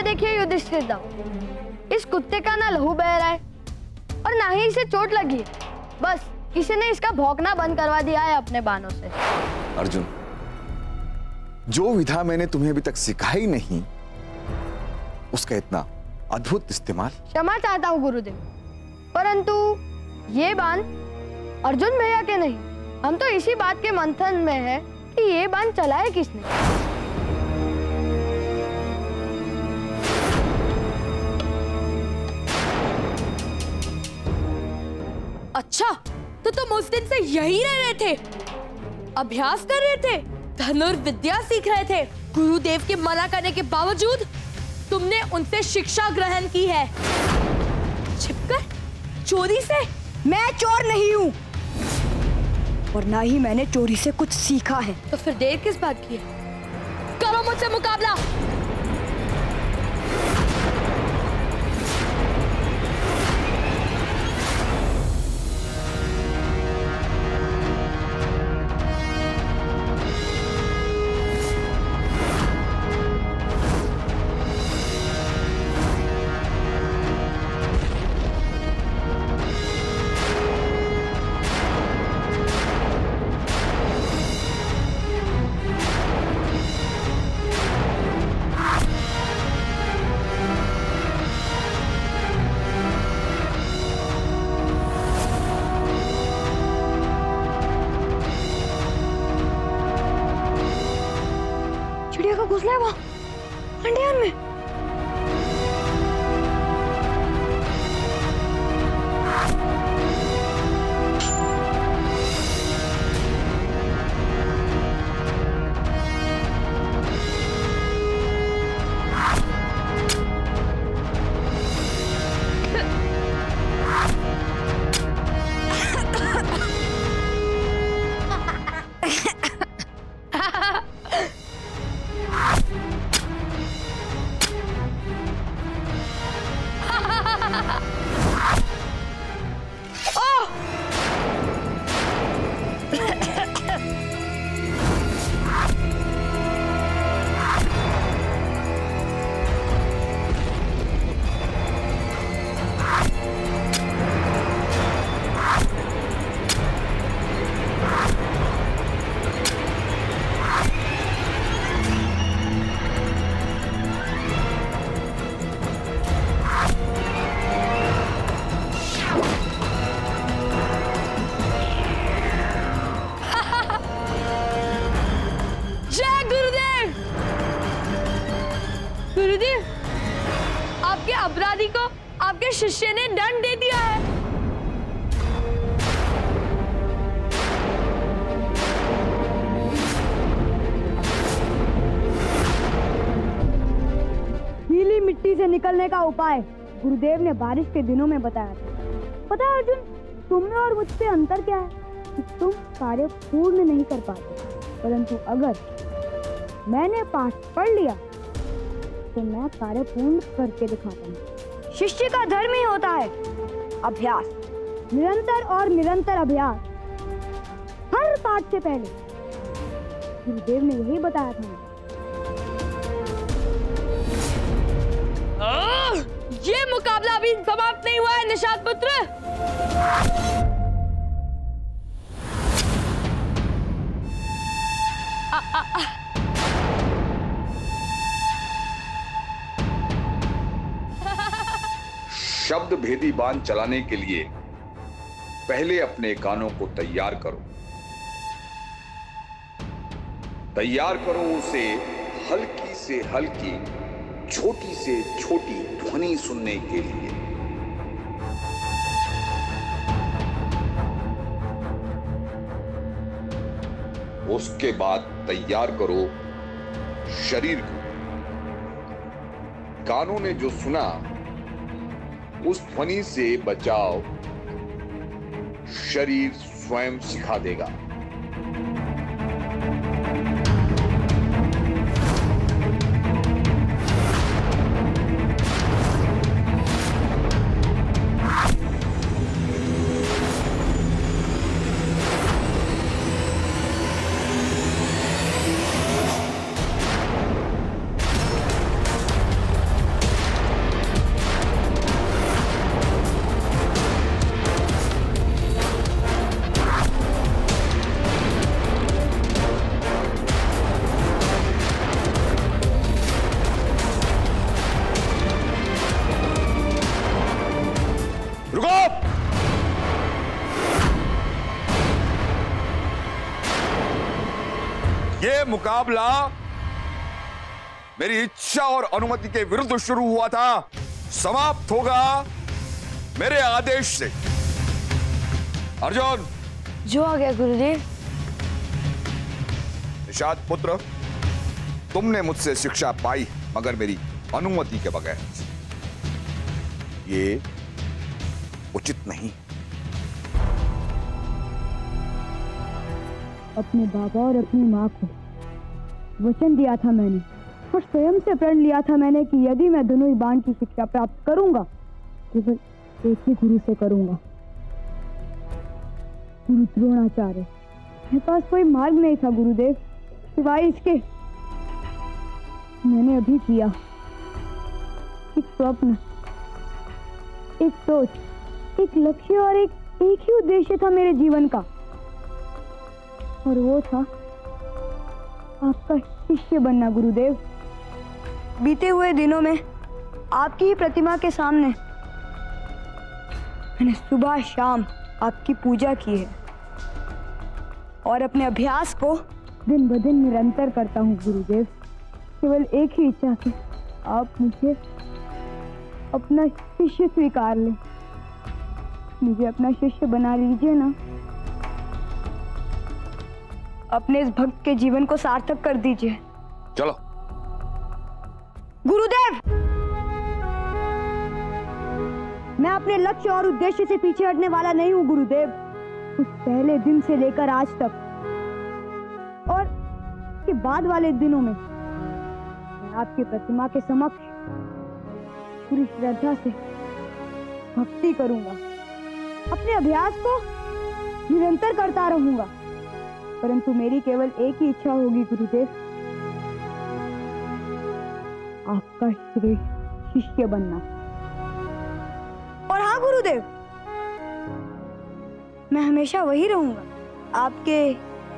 देखिए युधिष्ठिर दाऊ, इस कुत्ते का ना लहू बह रहा है और ना ही इसे चोट लगी है। बस किसी ने इसका भौंकना बंद करवा दिया है अपने बाणों से। अर्जुन, जो विधा मैंने तुम्हें अभी तक सिखाई नहीं, उसका इतना अद्भुत इस्तेमाल। क्षमा चाहता हूँ गुरुदेव, परंतु ये बाण अर्जुन भैया के नहीं। हम तो इसी बात के मंथन में है कि ये बाण चलाए किसने। अच्छा, तो तुम उस दिन से यही रह रहे थे, अभ्यास कर रहे थे, धनुर्विद्या सीख रहे थे। गुरुदेव के मना करने के बावजूद तुमने उनसे शिक्षा ग्रहण की है, छिपकर, चोरी से। मैं चोर नहीं हूँ और ना ही मैंने चोरी से कुछ सीखा है। तो फिर देर किस बात की है? करो मुझसे मुकाबला। चिड़िया का घोंसला है वहाँ खंडियान में। आपके अपराधी को आपके शिष्य ने दंड दे दिया है। गीली मिट्टी से निकलने का उपाय गुरुदेव ने बारिश के दिनों में बताया था। पता है अर्जुन, तुमने और मुझसे अंतर क्या है कि तुम कार्य पूर्ण नहीं कर पाते, परंतु अगर मैंने पाठ पढ़ लिया तो मैं कार्य पूर्ण करके दिखाता हूँ। शिष्य का धर्म ही होता है अभ्यास, निरंतर और निरंतर अभ्यास। हर पाठ से पहले गुरुदेव ने यही बताया था। ये मुकाबला अभी समाप्त नहीं हुआ है निषाद पुत्र। शब्द भेदी बाण चलाने के लिए पहले अपने कानों को तैयार करो। तैयार करो उसे हल्की से हल्की, छोटी से छोटी ध्वनि सुनने के लिए। उसके बाद तैयार करो शरीर को। कानों ने जो सुना उस ध्वनि से बचाव शरीर स्वयं सिखा देगा। ये मुकाबला मेरी इच्छा और अनुमति के विरुद्ध शुरू हुआ था, समाप्त होगा मेरे आदेश से। अर्जुन। जो आ गया गुरुदेव। निषाद पुत्र, तुमने मुझसे शिक्षा पाई मगर मेरी अनुमति के बगैर। ये उचित नहीं। अपने बाबा और अपनी माँ को वचन दिया था मैंने, और स्वयं से प्रण लिया था मैंने कि यदि मैं धनुर्बाण की शिक्षा प्राप्त करूंगा केवल एक ही गुरु से करूंगा, गुरु द्रोणाचार्य। मेरे पास कोई मार्ग नहीं था गुरुदेव सिवाय इसके। मैंने अभी किया। एक स्वप्न, एक सोच, एक लक्ष्य और एक ही उद्देश्य था मेरे जीवन का, और वो था आपका शिष्य बनना गुरुदेव। बीते हुए दिनों में आपकी ही प्रतिमा के सामने मैंने सुबह शाम आपकी पूजा की है और अपने अभ्यास को दिन ब दिन निरंतर करता हूँ गुरुदेव। केवल एक ही इच्छा से आप मुझे अपना शिष्य स्वीकार लें, मुझे अपना शिष्य बना लीजिए ना। अपने इस भक्त के जीवन को सार्थक कर दीजिए। चलो। गुरुदेव, मैं अपने लक्ष्य और उद्देश्य से पीछे हटने वाला नहीं हूँ गुरुदेव। उस पहले दिन से लेकर आज तक और के बाद वाले दिनों में मैं आपकी प्रतिमा के समक्ष पूरी श्रद्धा से भक्ति करूंगा, अपने अभ्यास को निरंतर करता रहूंगा, परंतु मेरी केवल एक ही इच्छा होगी गुरुदेव, आपका श्रेष्ठ शिष्य बनना। और हाँ गुरुदेव, मैं हमेशा वही रहूंगा, आपके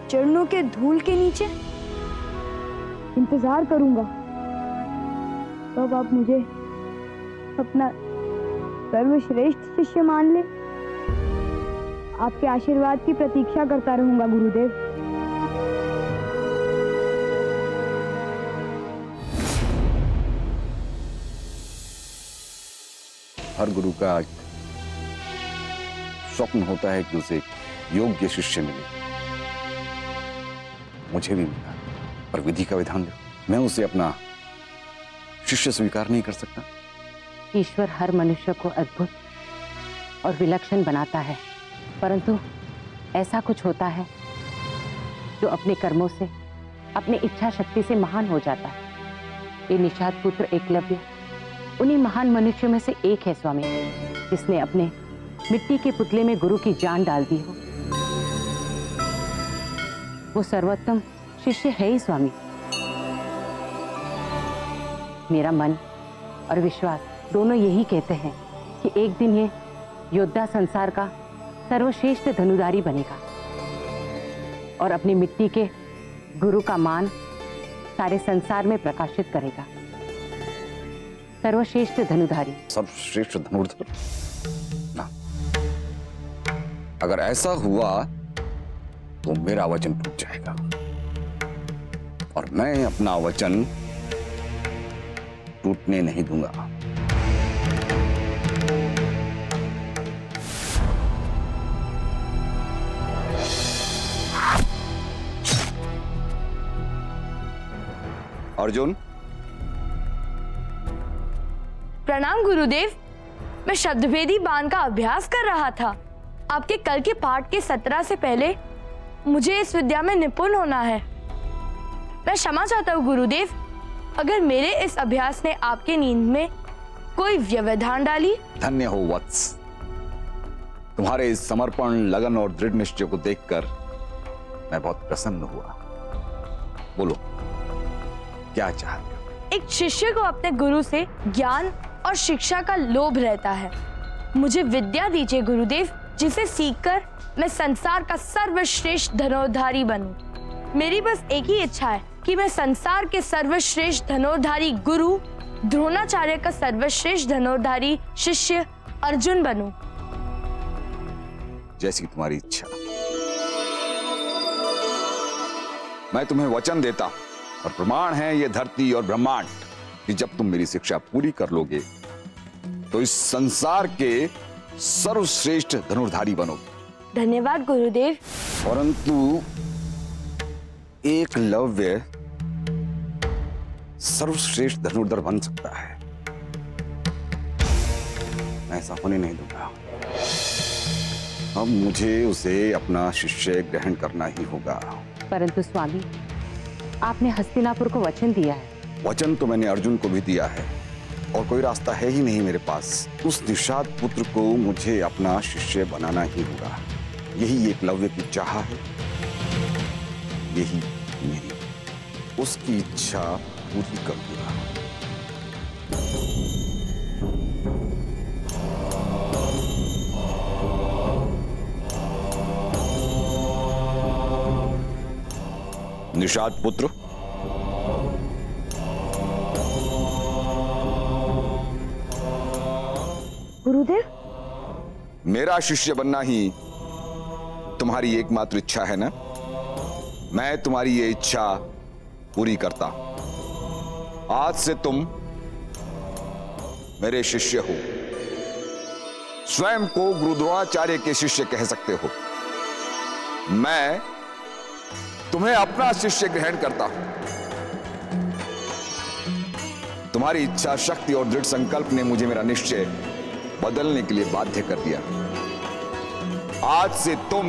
चरणों के धूल के नीचे इंतजार करूंगा। तब आप मुझे अपना सर्वश्रेष्ठ शिष्य मान ले। आपके आशीर्वाद की प्रतीक्षा करता रहूंगा गुरुदेव। हर गुरु का स्वप्न होता है कि उसे योग्य शिष्य मिले। मुझे भी मिला, पर विधि का विधान देखो, मैं उसे अपना शिष्य स्वीकार नहीं कर सकता। ईश्वर हर मनुष्य को अद्भुत और विलक्षण बनाता है, परंतु ऐसा कुछ होता है जो अपने कर्मों से, अपनी इच्छा शक्ति से महान हो जाता है। ये निषाद पुत्र एकलव्य उन्हीं महान मनुष्यों में से एक है स्वामी, जिसने अपने मिट्टी के पुतले में गुरु की जान डाल दी हो। वो सर्वोत्तम शिष्य है ही स्वामी। मेरा मन और विश्वास दोनों यही कहते हैं कि एक दिन ये योद्धा संसार का सर्वश्रेष्ठ धनुधारी बनेगा और अपनी मिट्टी के गुरु का मान सारे संसार में प्रकाशित करेगा। सर्वश्रेष्ठ धनुधारी, सर्वश्रेष्ठ धनुर्धर ना। अगर ऐसा हुआ तो मेरा वचन टूट जाएगा। और मैं अपना वचन टूटने नहीं दूंगा। अर्जुन। प्रणाम गुरुदेव। मैं शब्दभेदी बाण का अभ्यास कर रहा था। आपके कल के पाठ के 17 से पहले मुझे इस विद्या में निपुण होना है। मैं क्षमा चाहता हूँ गुरुदेव, अगर मेरे इस अभ्यास ने आपके नींद में कोई व्यवधान डाली। धन्य हो वत्स, तुम्हारे इस समर्पण, लगन और दृढ़ निश्चय को देखकर मैं बहुत प्रसन्न हुआ। बोलो, क्या चाहते हो? एक शिष्य को अपने गुरु से ज्ञान और शिक्षा का लोभ रहता है। मुझे विद्या दीजिए गुरुदेव, जिसे सीखकर मैं संसार का सर्वश्रेष्ठ धनुर्धारी बनूं। मेरी बस एक ही इच्छा है कि मैं संसार के सर्वश्रेष्ठ धनुर्धारी गुरु द्रोणाचार्य का सर्वश्रेष्ठ धनुर्धारी शिष्य अर्जुन बनूं। जैसी तुम्हारी इच्छा। मैं तुम्हें वचन देता हूं और प्रमाण है ये धरती और ब्रह्मांड कि जब तुम मेरी शिक्षा पूरी कर लोगे तो इस संसार के सर्वश्रेष्ठ धनुर्धारी बनोगे। धन्यवाद गुरुदेव। परंतु एकलव्य सर्वश्रेष्ठ धनुर्धर बन सकता है, मैं ऐसा होने नहीं दूंगा। अब मुझे उसे अपना शिष्य ग्रहण करना ही होगा। परंतु स्वामी, आपने हस्तिनापुर को वचन दिया है। वचन तो मैंने अर्जुन को भी दिया है और कोई रास्ता है ही नहीं मेरे पास। उस निषाद पुत्र को मुझे अपना शिष्य बनाना ही होगा। यही एकलव्य की चाह है, यही मेरी। उसकी इच्छा पूरी कर दूंगा। निषाद पुत्र, गुरुदेव, मेरा शिष्य बनना ही तुम्हारी एकमात्र इच्छा है ना? मैं तुम्हारी ये इच्छा पूरी करता हूं। आज से तुम मेरे शिष्य हो। स्वयं को गुरु द्रोणाचार्य के शिष्य कह सकते हो। मैं तुम्हें अपना शिष्य ग्रहण करता हूं। तुम्हारी इच्छा शक्ति और दृढ़ संकल्प ने मुझे मेरा निश्चय बदलने के लिए बाध्य कर दिया। आज से तुम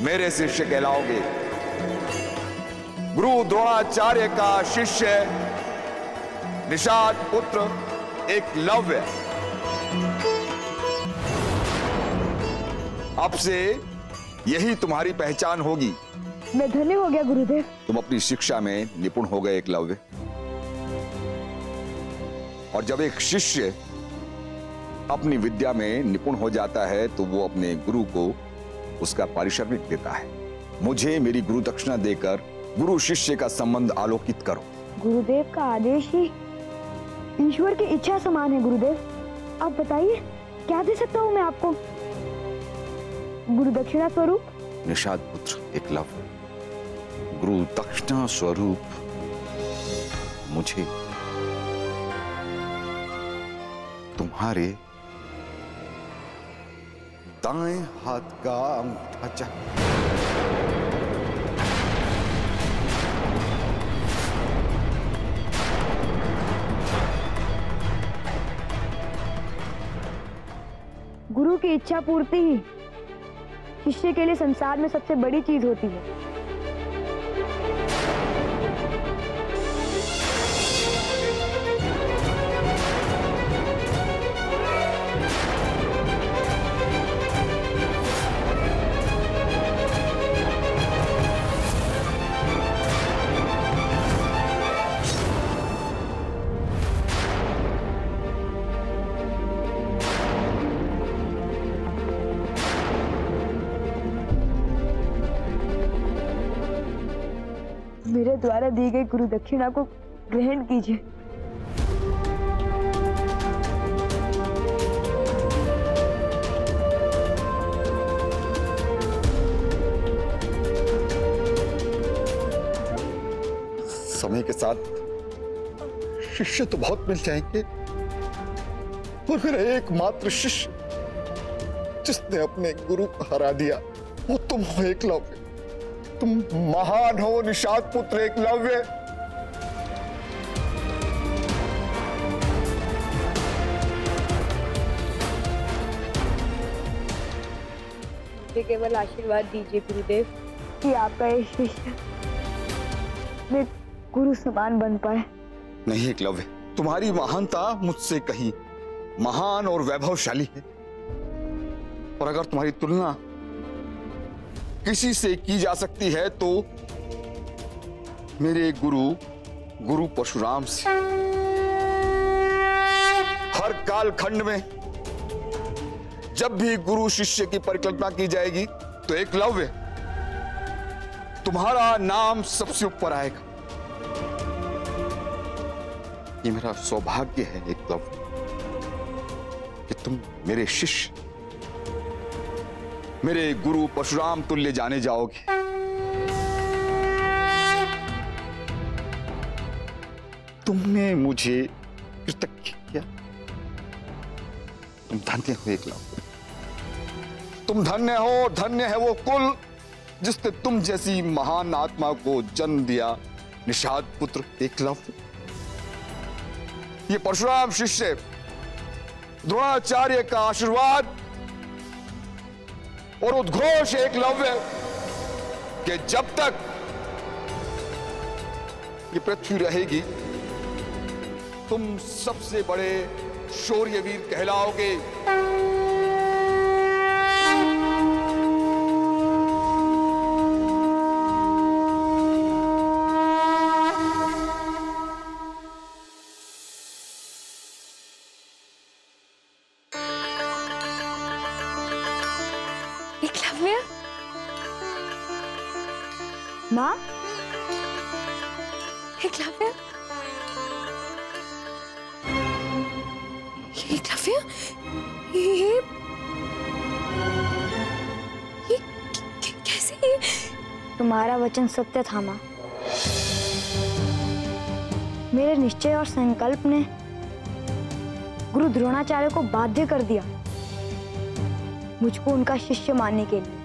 मेरे शिष्य कहलाओगे। गुरु द्रोणाचार्य का शिष्य निषाद पुत्र एकलव्य। अब से यही तुम्हारी पहचान होगी। मैं धन्य हो गया गुरुदेव। तुम अपनी शिक्षा में निपुण हो गए एकलव्य। और जब एक शिष्य अपनी विद्या में निपुण हो जाता है तो वो अपने गुरु को उसका पारिश्रमिक देता है। मुझे मेरी गुरु दक्षिणा देकर गुरु शिष्य का संबंध आलोकित करो। गुरुदेव का आदेश ही ईश्वर की इच्छा समान है। गुरुदेव, आप बताइए क्या दे सकता हूँ मैं आपको? गुरु दक्षिणा स्वरूप? निषाद पुत्र एकलव्य, गुरु दक्षिणा स्वरूप मुझे तुम्हारे दाएं हाथ का अंगूठा चाहिए। गुरु की इच्छा पूर्ति ही शिष्य के लिए संसार में सबसे बड़ी चीज होती है। मेरे द्वारा दी गई गुरु दक्षिणा को ग्रहण कीजिए। समय के साथ शिष्य तो बहुत मिल जाएंगे, और मेरा एकमात्र शिष्य जिसने अपने गुरु को हरा दिया वो तुम हो एकलव्य। तुम महान हो निषाद पुत्र एकलव्य। मुझे केवल आशीर्वाद दीजिए गुरुदेव कि आपका ये शिष्य में गुरु समान बन पाए। नहीं एकलव्य, तुम्हारी महानता मुझसे कहीं महान और वैभवशाली है, और अगर तुम्हारी तुलना किसी से की जा सकती है तो मेरे गुरु परशुराम से। हर काल खंड में जब भी गुरु शिष्य की परिकल्पना की जाएगी तो एकलव्य तुम्हारा नाम सबसे ऊपर आएगा। ये मेरा सौभाग्य है एकलव्य कि तुम मेरे शिष्य, मेरे गुरु परशुराम तुल्य जाने जाओगे। तुमने मुझे कृतज्ञ किया। तुम धन्य हो एकलव्य, तुम धन्य हो। धन्य है वो कुल जिसने तुम जैसी महान आत्मा को जन्म दिया निषाद पुत्र एकलव्य। ये परशुराम शिष्य द्रोणाचार्य का आशीर्वाद और उद्घोष एकलव्य कि जब तक ये पृथ्वी रहेगी तुम सबसे बड़े शौर्यवीर कहलाओगे। एकलव्य, माँ, एकलव्य, एकलव्य, ये कैसे? तुम्हारा वचन सत्य था माँ। मेरे निश्चय और संकल्प ने गुरु द्रोणाचार्य को बाध्य कर दिया मुझको उनका शिष्य मानने के लिए।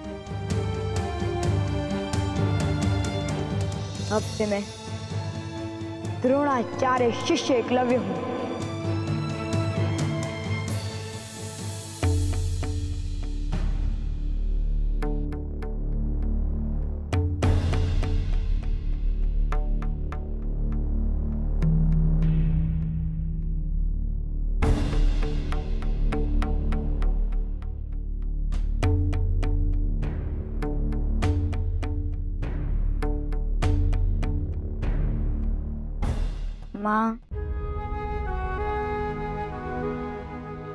अब से मैं द्रोणाचार्य शिष्य एकलव्य हूं। माँ,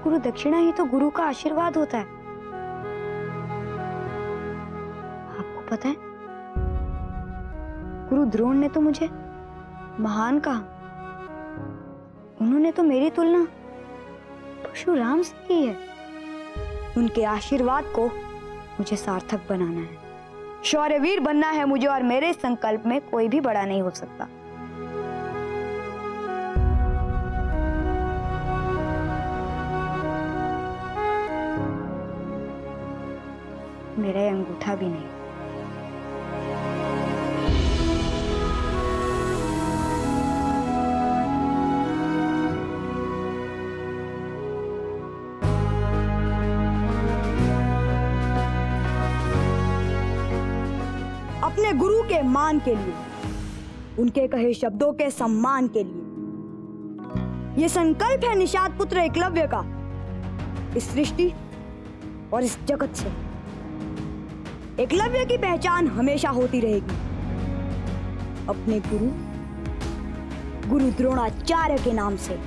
गुरु दक्षिणा ही तो गुरु का आशीर्वाद होता है। आपको पता है, गुरु द्रोण ने तो मुझे महान कहा। उन्होंने तो मेरी तुलना परशुराम से की है। उनके आशीर्वाद को मुझे सार्थक बनाना है। शौर्यवीर बनना है मुझे, और मेरे संकल्प में कोई भी बड़ा नहीं हो सकता। मेरा ये अंगूठा भी नहीं। अपने गुरु के मान के लिए, उनके कहे शब्दों के सम्मान के लिए ये संकल्प है निषाद पुत्र एकलव्य का, इस सृष्टि और इस जगत से एकलव्य की पहचान हमेशा होती रहेगी अपने गुरु द्रोणाचार्य के नाम से।